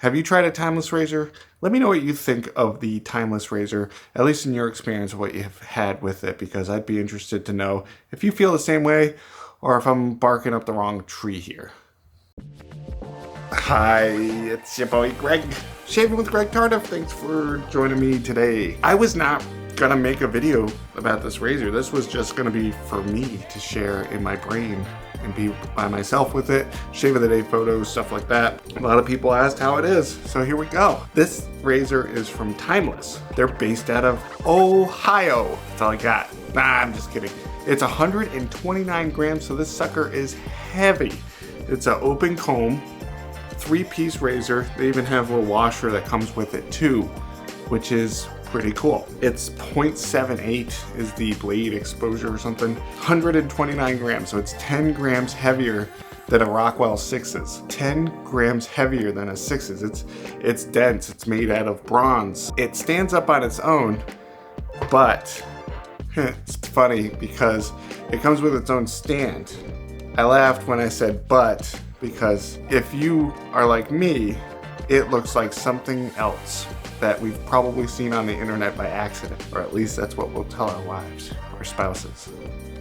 Have you tried a timeless razor? Let me know what you think of the timeless razor, at least in your experience, what you've had with it, because I'd be interested to know if you feel the same way or if I'm barking up the wrong tree here. Hi, it's your boy Greg, Shaving with Greg Tardif. Thanks for joining me today. I was not gonna make a video about this razor. This was just gonna be for me to share in my brain and be by myself with it, shave of the day photos, stuff like that. A lot of people asked how it is, so here we go. This razor is from Timeless. They're based out of Ohio. That's all I got. Nah, I'm just kidding. It's 129 grams, so this sucker is heavy. It's an open comb, 3-piece razor. They even have a little washer that comes with it too, which is pretty cool. It's 0.78 is the blade exposure or something. 129 grams, so it's 10 grams heavier than a Rockwell 6's. 10 grams heavier than a 6's. It's dense, it's made out of bronze. It stands up on its own, but it's funny because it comes with its own stand. I laughed when I said but, because if you are like me, it looks like something else that we've probably seen on the internet by accident, or at least that's what we'll tell our wives or spouses,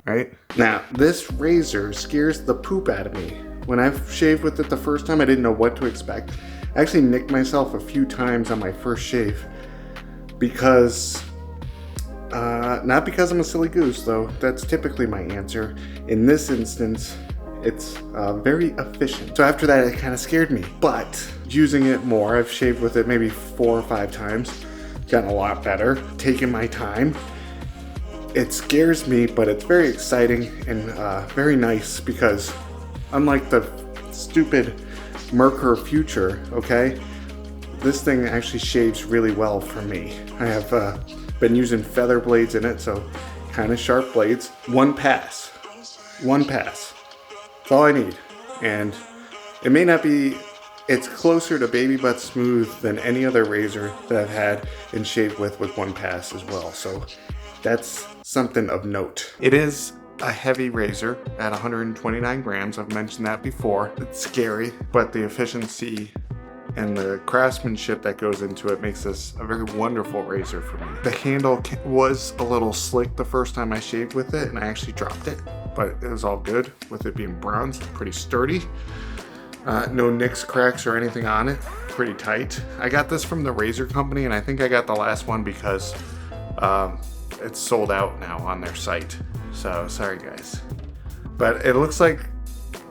right? Now, this razor scares the poop out of me. When I've shaved with it the first time, I didn't know what to expect. I actually nicked myself a few times on my first shave because, not because I'm a silly goose though, that's typically my answer. In this instance, it's very efficient. So after that, it kind of scared me, but using it more, I've shaved with it maybe 4 or 5 times, gotten a lot better, taking my time. It scares me, but it's very exciting and very nice because unlike the stupid Merkur Future, okay, this thing actually shaves really well for me. I have been using feather blades in it, so kind of sharp blades. One pass. That's all I need. And it may not be, it's closer to baby butt smooth than any other razor that I've had and shaved with one pass as well. So that's something of note. It is a heavy razor at 129 grams. I've mentioned that before. It's scary, but the efficiency and the craftsmanship that goes into it makes this a very wonderful razor for me. The handle was a little slick the first time I shaved with it, and I actually dropped it, but it was all good with it being bronze, pretty sturdy. No nicks, cracks, or anything on it. Pretty tight. I got this from the razor company, and I think I got the last one because it's sold out now on their site. So sorry guys. But it looks like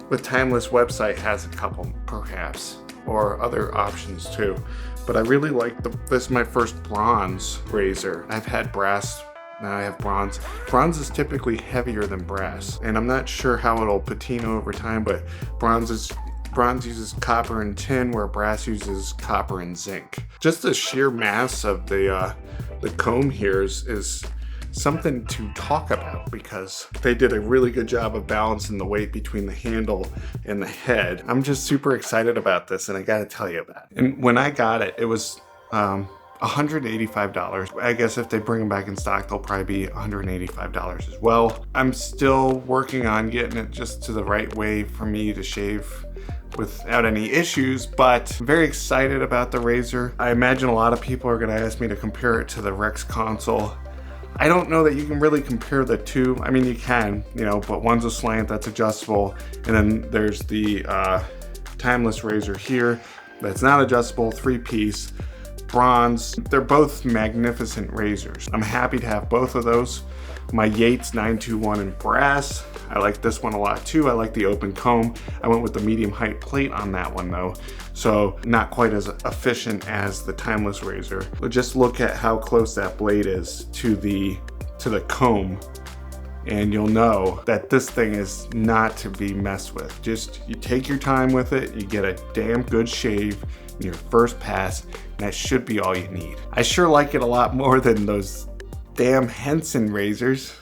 the Timeless website has a couple, perhaps, or other options too. But I really like this is my first bronze razor. I've had brass, now I have bronze. Bronze is typically heavier than brass, and I'm not sure how it'll patina over time, but bronze uses copper and tin, where brass uses copper and zinc. Just the sheer mass of the comb here is something to talk about because they did a really good job of balancing the weight between the handle and the head. I'm just super excited about this, and I gotta tell you about it. And when I got it, it was $185. I guess if they bring them back in stock, they'll probably be $185 as well. I'm still working on getting it just to the right way for me to shave without any issues, but I'm very excited about the razor. I imagine a lot of people are gonna ask me to compare it to the Rex console. I don't know that you can really compare the two. I mean, you can, but one's a slant that's adjustable, and then there's the Timeless razor here that's not adjustable, 3-piece, bronze. They're both magnificent razors. I'm happy to have both of those. My Yates 921 in brass. I like this one a lot too. I like the open comb. I went with the medium height plate on that one though, so not quite as efficient as the Timeless razor. But just look at how close that blade is to the comb, and you'll know that this thing is not to be messed with. Just, you take your time with it, you get a damn good shave in your first pass, and that should be all you need. I sure like it a lot more than those damn Henson razors.